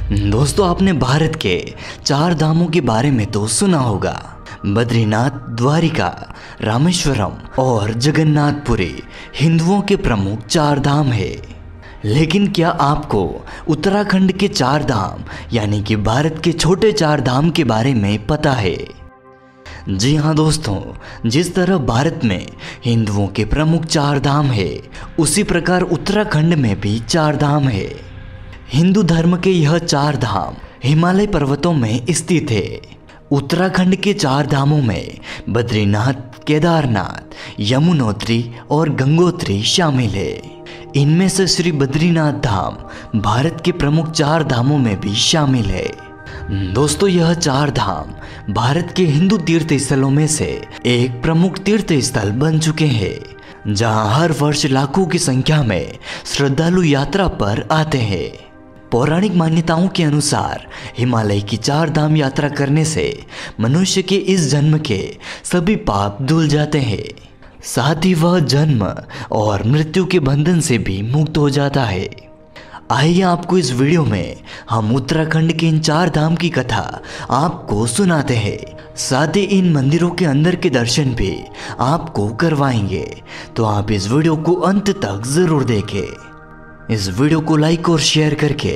दोस्तों, आपने भारत के 4 धामों के बारे में तो सुना होगा। बद्रीनाथ, द्वारिका, रामेश्वरम और जगन्नाथपुरी हिंदुओं के प्रमुख 4 धाम है। लेकिन क्या आपको उत्तराखंड के 4 धाम यानी कि भारत के छोटे 4 धाम के बारे में पता है? जी हाँ दोस्तों, जिस तरह भारत में हिंदुओं के प्रमुख 4 धाम है, उसी प्रकार उत्तराखंड में भी 4 धाम है। हिंदू धर्म के यह 4 धाम हिमालय पर्वतों में स्थित है। उत्तराखंड के 4 धामों में बद्रीनाथ, केदारनाथ, यमुनोत्री और गंगोत्री शामिल है। इनमें से श्री बद्रीनाथ धाम भारत के प्रमुख 4 धामों में भी शामिल है। दोस्तों, यह 4 धाम भारत के हिंदू तीर्थ स्थलों में से एक प्रमुख तीर्थ स्थल बन चुके हैं, जहां हर वर्ष लाखों की संख्या में श्रद्धालु यात्रा पर आते हैं। पौराणिक मान्यताओं के अनुसार हिमालय की 4 धाम यात्रा करने से मनुष्य के इस जन्म के सभी पाप धुल जाते हैं, साथ ही वह जन्म और मृत्यु के बंधन से भी मुक्त हो जाता है। आइए आपको इस वीडियो में हम उत्तराखंड के इन 4 धाम की कथा आपको सुनाते हैं, साथ ही इन मंदिरों के अंदर के दर्शन भी आपको करवाएंगे। तो आप इस वीडियो को अंत तक जरूर देखें। इस वीडियो को लाइक और शेयर करके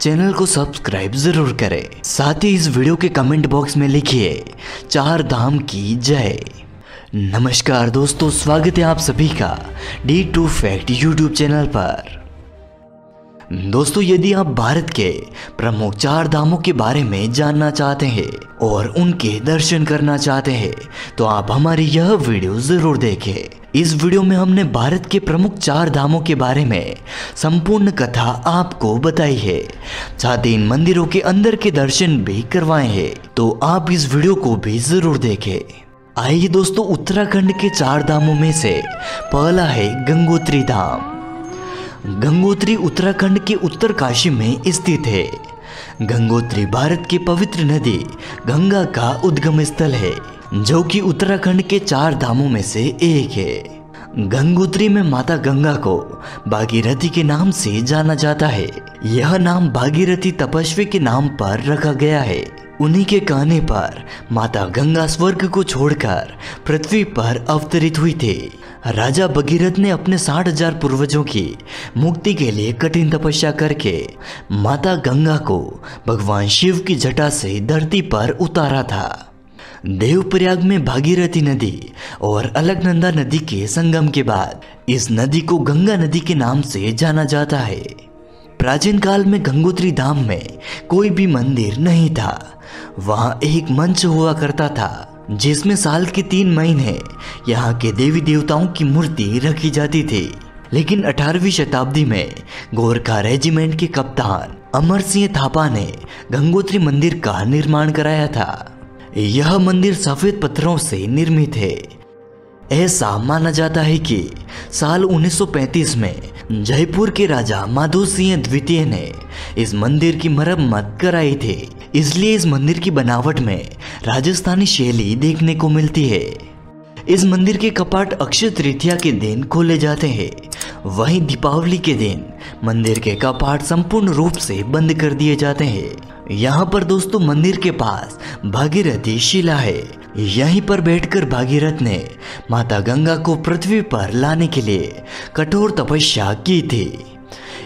चैनल को सब्सक्राइब जरूर करें। साथ ही इस वीडियो के कमेंट बॉक्स में लिखिए 4 धाम की जय। नमस्कार दोस्तों, स्वागत है आप सभी का D2 फैक्ट यूट्यूब चैनल पर। दोस्तों, यदि आप भारत के प्रमुख 4 धामों के बारे में जानना चाहते हैं और उनके दर्शन करना चाहते हैं, तो आप हमारी यह वीडियो जरूर देखें। इस वीडियो में हमने भारत के प्रमुख 4 धामों के बारे में संपूर्ण कथा आपको बताई है, साथ ही इन मंदिरों के अंदर के दर्शन भी करवाए हैं। तो आप इस वीडियो को भी जरूर देखें। आइए दोस्तों, उत्तराखंड के 4 धामों में से पहला है गंगोत्री धाम। गंगोत्री उत्तराखंड के उत्तरकाशी में स्थित है। गंगोत्री भारत की पवित्र नदी गंगा का उद्गम स्थल है, जो कि उत्तराखंड के 4 धामों में से एक है। गंगोत्री में माता गंगा को भागीरथी के नाम से जाना जाता है। यह नाम भागीरथी तपस्वी के नाम पर रखा गया है। उन्हीं के कहने पर माता गंगा स्वर्ग को छोड़कर पृथ्वी पर अवतरित हुई थी। राजा भगीरथ ने अपने 60,000 पूर्वजों की मुक्ति के लिए कठिन तपस्या करके माता गंगा को भगवान शिव की जटा से धरती पर उतारा था। देवप्रयाग में भागीरथी नदी और अलकनंदा नदी के संगम के बाद इस नदी को गंगा नदी के नाम से जाना जाता है। प्राचीन काल में गंगोत्री धाम में कोई भी मंदिर नहीं था। वहां एक मंच हुआ करता था, जिसमें साल के 3 महीने यहाँ के देवी देवताओं की मूर्ति रखी जाती थी। लेकिन 18वीं शताब्दी में गोरखा रेजिमेंट के कप्तान अमर सिंह थापा ने गंगोत्री मंदिर का निर्माण कराया था। यह मंदिर सफेद पत्थरों से निर्मित है। ऐसा माना जाता है कि साल 1935 में जयपुर के राजा माधो सिंह द्वितीय ने इस मंदिर की मरम्मत कराई थी, इसलिए इस मंदिर की बनावट में राजस्थानी शैली देखने को मिलती है। इस मंदिर के कपाट अक्षय तृतीया के दिन खोले जाते हैं। वहीं दीपावली के दिन मंदिर के कपाट संपूर्ण रूप से बंद कर दिए जाते हैं। यहाँ पर दोस्तों मंदिर के पास भागीरथी शिला है। यहीं पर बैठकर भागीरथ ने माता गंगा को पृथ्वी पर लाने के लिए कठोर तपस्या की थी।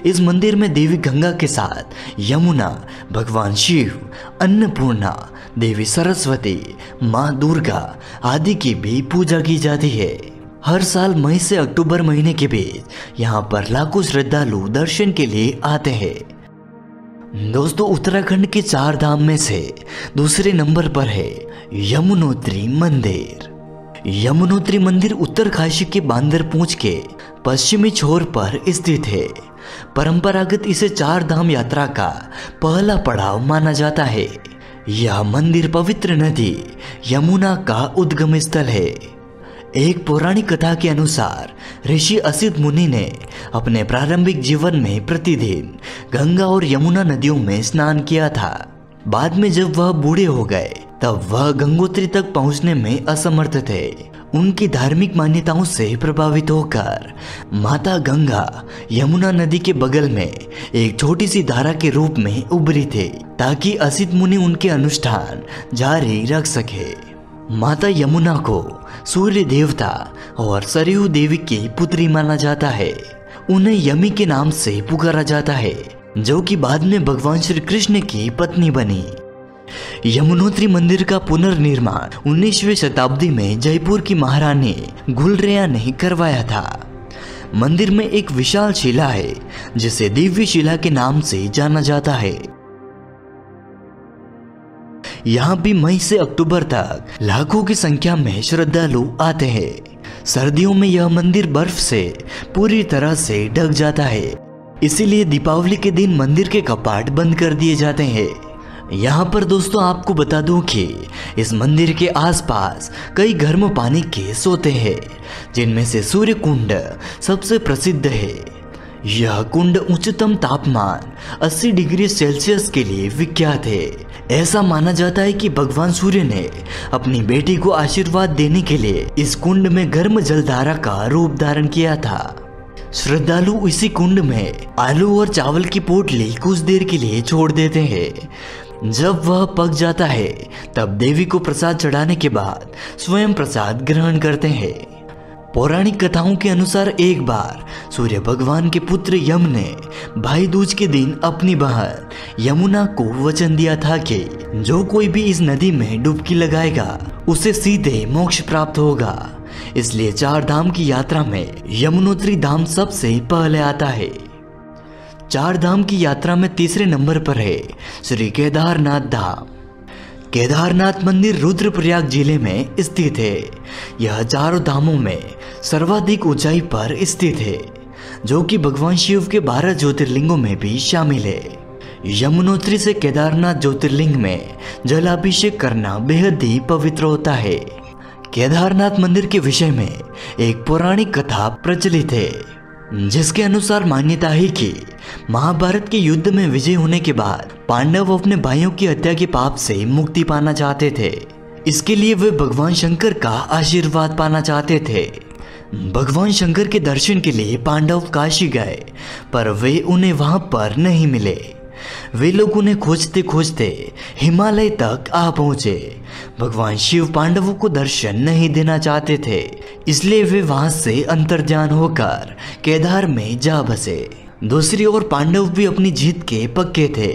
इस मंदिर में देवी गंगा के साथ यमुना, भगवान शिव, अन्नपूर्णा, देवी सरस्वती, माँ दुर्गा आदि की भी पूजा की जाती है। हर साल मई से अक्टूबर महीने के बीच यहाँ पर लाखों श्रद्धालु दर्शन के लिए आते हैं। दोस्तों, उत्तराखंड के 4 धाम में से दूसरे नंबर पर है यमुनोत्री मंदिर। यमुनोत्री मंदिर उत्तरकाशी के बांदरपूंछ के पश्चिमी छोर पर स्थित है। परंपरागत इसे 4 धाम यात्रा का पहला पड़ाव माना जाता है। यह मंदिर पवित्र नदी यमुना का उद्गम स्थल है। एक पौराणिक कथा के अनुसार ऋषि असित मुनि ने अपने प्रारंभिक जीवन में प्रतिदिन गंगा और यमुना नदियों में स्नान किया था। बाद में जब वह बूढ़े हो गए, तब वह गंगोत्री तक पहुंचने में असमर्थ थे। उनकी धार्मिक मान्यताओं से प्रभावित होकर माता गंगा यमुना नदी के बगल में एक छोटी सी धारा के रूप में उभरी थे, ताकि असित मुनि उनके अनुष्ठान जारी रख सके। माता यमुना को सूर्य देवता और सरयू देवी की पुत्री माना जाता है। उन्हें यमी के नाम से पुकारा जाता है, जो कि बाद में भगवान श्री कृष्ण की पत्नी बनी। यमुनोत्री मंदिर का पुनर्निर्माण 19वीं शताब्दी में जयपुर की महारानी गुलरेया ने करवाया था। मंदिर में एक विशाल शिला है, जिसे दिव्य शिला के नाम से जाना जाता है। यहाँ भी मई से अक्टूबर तक लाखों की संख्या में श्रद्धालु आते हैं। सर्दियों में यह मंदिर बर्फ से पूरी तरह से ढक जाता है, इसीलिए दीपावली के दिन मंदिर के कपाट बंद कर दिए जाते हैं। यहाँ पर दोस्तों आपको बता दूं कि इस मंदिर के आसपास कई गर्म पानी के सोते हैं, जिनमें से सूर्य कुंड सबसे प्रसिद्ध है। यह कुंड उच्चतम तापमान 80 डिग्री सेल्सियस के लिए विख्यात है। ऐसा माना जाता है कि भगवान सूर्य ने अपनी बेटी को आशीर्वाद देने के लिए इस कुंड में गर्म जलधारा का रूप धारण किया था। श्रद्धालु इसी कुंड में आलू और चावल की पोटली कुछ देर के लिए छोड़ देते हैं। जब वह पक जाता है तब देवी को प्रसाद चढ़ाने के बाद स्वयं प्रसाद ग्रहण करते हैं। पौराणिक कथाओं के अनुसार एक बार सूर्य भगवान के पुत्र यम ने भाई दूज के दिन अपनी बहन यमुना को वचन दिया था कि जो कोई भी इस नदी में डुबकी लगाएगा उसे सीधे मोक्ष प्राप्त होगा। इसलिए 4 धाम की यात्रा में यमुनोत्री धाम सबसे पहले आता है। 4 धाम की यात्रा में तीसरे नंबर पर है श्री केदारनाथ धाम। केदारनाथ मंदिर रुद्रप्रयाग जिले में स्थित है। यह 4 धामों में सर्वाधिक ऊंचाई पर स्थित है, जो कि भगवान शिव के 12 ज्योतिर्लिंगों में भी शामिल है। यमुनोत्री से केदारनाथ ज्योतिर्लिंग में जलाभिषेक करना बेहद ही पवित्र होता है। केदारनाथ मंदिर के विषय में एक पौराणिक कथा प्रचलित है, जिसके अनुसार मान्यता है कि महाभारत के युद्ध में विजय होने के बाद पांडव अपने भाइयों की हत्या के पाप से मुक्ति पाना चाहते थे। इसके लिए वे भगवान शंकर का आशीर्वाद पाना चाहते थे। भगवान शंकर के दर्शन के लिए पांडव काशी गए, पर वे उन्हें वहां पर नहीं मिले। वे लोग उन्हें खोजते खोजते हिमालय तक आ पहुंचे। भगवान शिव पांडवों को दर्शन नहीं देना चाहते थे, इसलिए वे वहां से अंतर्ध्यान होकर केदार में जा बसे। दूसरी ओर पांडव भी अपनी जीत के पक्के थे।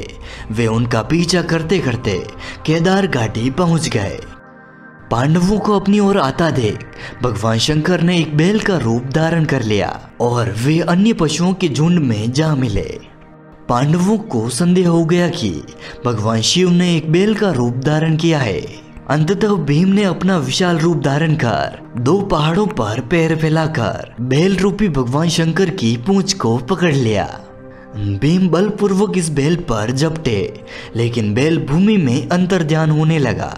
वे उनका पीछा करते करते केदार घाटी पहुंच गए। पांडवों को अपनी ओर आता देख भगवान शंकर ने एक बैल का रूप धारण कर लिया और वे अन्य पशुओं के झुंड में जा मिले। पांडवों को संदेह हो गया कि भगवान शिव ने एक बैल का रूप धारण किया है। अंततः भीम ने अपना विशाल रूप धारण कर 2 पहाड़ों पर पैर फैलाकर बैल रूपी भगवान शंकर की पूंछ को पकड़ लिया। भीम बलपूर्वक इस बैल पर झपटे, लेकिन बैल भूमि में अंतर्ध्यान होने लगा।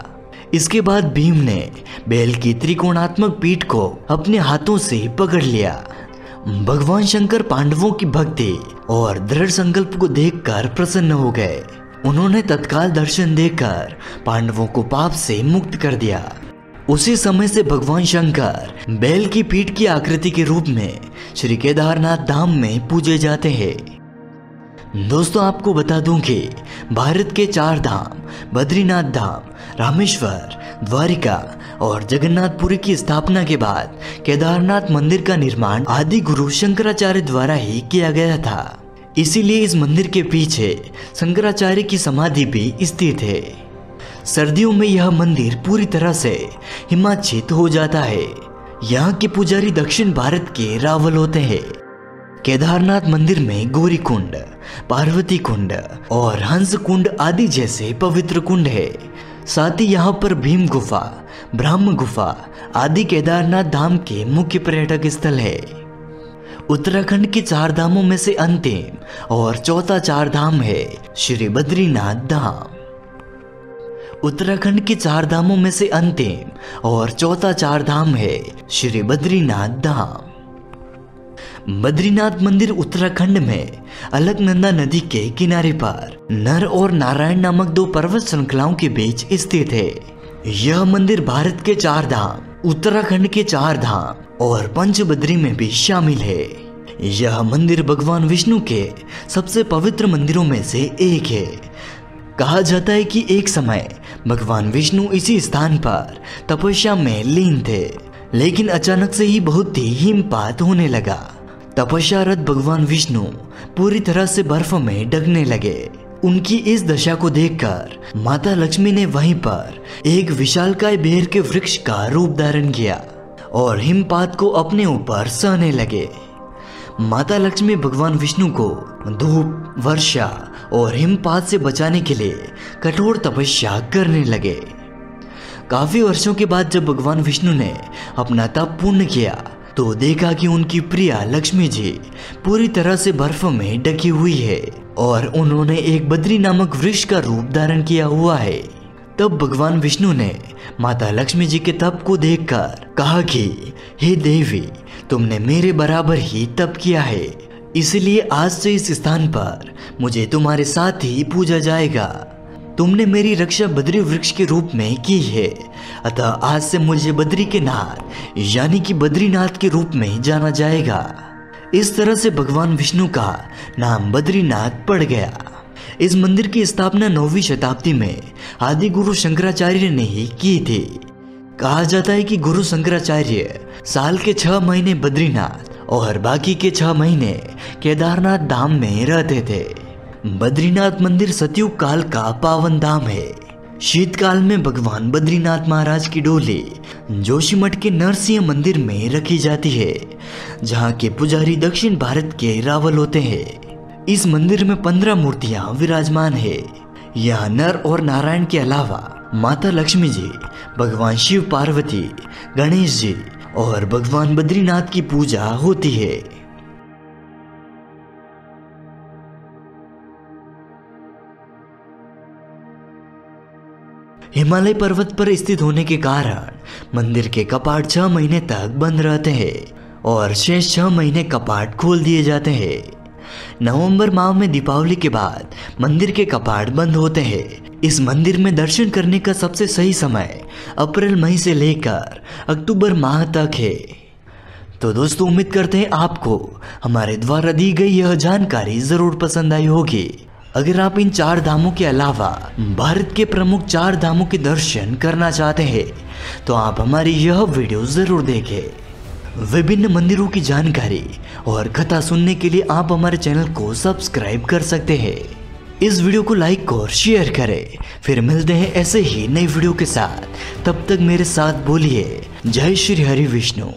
इसके बाद भीम ने बैल की त्रिकोणात्मक पीठ को अपने हाथों से पकड़ लिया। भगवान शंकर पांडवों की भक्ति और दृढ़ संकल्प को देखकर प्रसन्न हो गए। उन्होंने तत्काल दर्शन देकर पांडवों को पाप से मुक्त कर दिया। उसी समय से भगवान शंकर बैल की पीठ की आकृति के रूप में श्री केदारनाथ धाम में पूजे जाते हैं। दोस्तों आपको बता दूं कि भारत के 4 धाम बद्रीनाथ धाम, रामेश्वर, द्वारिका और जगन्नाथपुरी की स्थापना के बाद केदारनाथ मंदिर का निर्माण आदि गुरु शंकराचार्य द्वारा ही किया गया था। इसीलिए इस मंदिर के पीछे शंकराचार्य की समाधि भी स्थित है। सर्दियों में यह मंदिर पूरी तरह से हिमाच्छित हो जाता है। यहाँ के पुजारी दक्षिण भारत के रावल होते हैं। केदारनाथ मंदिर में गौरी कुंड, पार्वती कुंड और हंस कुंड आदि जैसे पवित्र कुंड है। साथ ही यहाँ पर भीम गुफा, ब्रह्म गुफा आदि केदारनाथ धाम के मुख्य पर्यटक स्थल है। उत्तराखंड के 4 धामों में से अंतिम और चौथा 4 धाम है श्री बद्रीनाथ धाम। उत्तराखंड के 4 धामों में से अंतिम और चौथा 4 धाम है श्री बद्रीनाथ धाम। बद्रीनाथ मंदिर उत्तराखंड में अलकनंदा नदी के किनारे पर नर और नारायण नामक 2 पर्वत श्रृंखलाओं के बीच स्थित है। यह मंदिर भारत के 4 धाम उत्तराखंड के 4 धाम और पंचबद्री में भी शामिल है। यह मंदिर भगवान विष्णु के सबसे पवित्र मंदिरों में से एक है। कहा जाता है कि एक समय भगवान विष्णु इसी स्थान पर तपस्या में लीन थे, लेकिन अचानक से ही बहुत ही हिमपात होने लगा। तपस्यारत भगवान विष्णु पूरी तरह से बर्फ में ढकने लगे। उनकी इस दशा को देखकर माता लक्ष्मी ने वहीं पर एक विशालकाय बेर के वृक्ष का रूप धारण किया और हिमपात को अपने ऊपर सहने लगे। माता लक्ष्मी भगवान विष्णु को धूप, वर्षा और हिमपात से बचाने के लिए कठोर तपस्या करने लगे। काफी वर्षों के बाद जब भगवान विष्णु ने अपना तप पूर्ण किया तो देखा कि उनकी प्रिया लक्ष्मी जी पूरी तरह से बर्फ में ढकी हुई है और उन्होंने एक बद्री नामक वृक्ष का रूप धारण किया हुआ है। तब भगवान विष्णु ने माता लक्ष्मी जी के तप को देखकर कहा कि हे देवी, तुमने मेरे बराबर ही तप किया है, इसलिए आज से इस स्थान पर मुझे तुम्हारे साथ ही पूजा जाएगा। तुमने मेरी रक्षा बद्री वृक्ष के रूप में की है, अतः आज से मुझे बद्री के नाथ यानी कि बद्रीनाथ के रूप में जाना जाएगा। इस तरह से भगवान विष्णु का नाम बद्रीनाथ पड़ गया। इस मंदिर की स्थापना 9वीं शताब्दी में आदि गुरु शंकराचार्य ने ही की थी। कहा जाता है कि गुरु शंकराचार्य साल के 6 महीने बद्रीनाथ और बाकी के 6 महीने केदारनाथ धाम में रहते थे। बद्रीनाथ मंदिर सतयुग काल का पावन धाम है। शीतकाल में भगवान बद्रीनाथ महाराज की डोली जोशीमठ के नरसिंह मंदिर में रखी जाती है, जहाँ के पुजारी दक्षिण भारत के रावल होते हैं। इस मंदिर में 15 मूर्तियां विराजमान है। यहाँ नर और नारायण के अलावा माता लक्ष्मी जी, भगवान शिव पार्वती, गणेश जी और भगवान बद्रीनाथ की पूजा होती है। हिमालय पर्वत पर स्थित होने के कारण मंदिर के कपाट 6 महीने तक बंद रहते हैं और शेष 6 महीने कपाट खोल दिए जाते हैं। नवंबर माह में दीपावली के बाद मंदिर के कपाट बंद होते हैं। इस मंदिर में दर्शन करने का सबसे सही समय अप्रैल मई से लेकर अक्टूबर माह तक है। तो दोस्तों, उम्मीद करते हैं आपको हमारे द्वारा दी गई यह जानकारी जरूर पसंद आई होगी। अगर आप इन 4 धामों के अलावा भारत के प्रमुख 4 धामों के दर्शन करना चाहते हैं तो आप हमारी यह वीडियो जरूर देखें। विभिन्न मंदिरों की जानकारी और कथा सुनने के लिए आप हमारे चैनल को सब्सक्राइब कर सकते हैं। इस वीडियो को लाइक और शेयर करें। फिर मिलते हैं ऐसे ही नई वीडियो के साथ। तब तक मेरे साथ बोलिए जय श्री हरि विष्णु।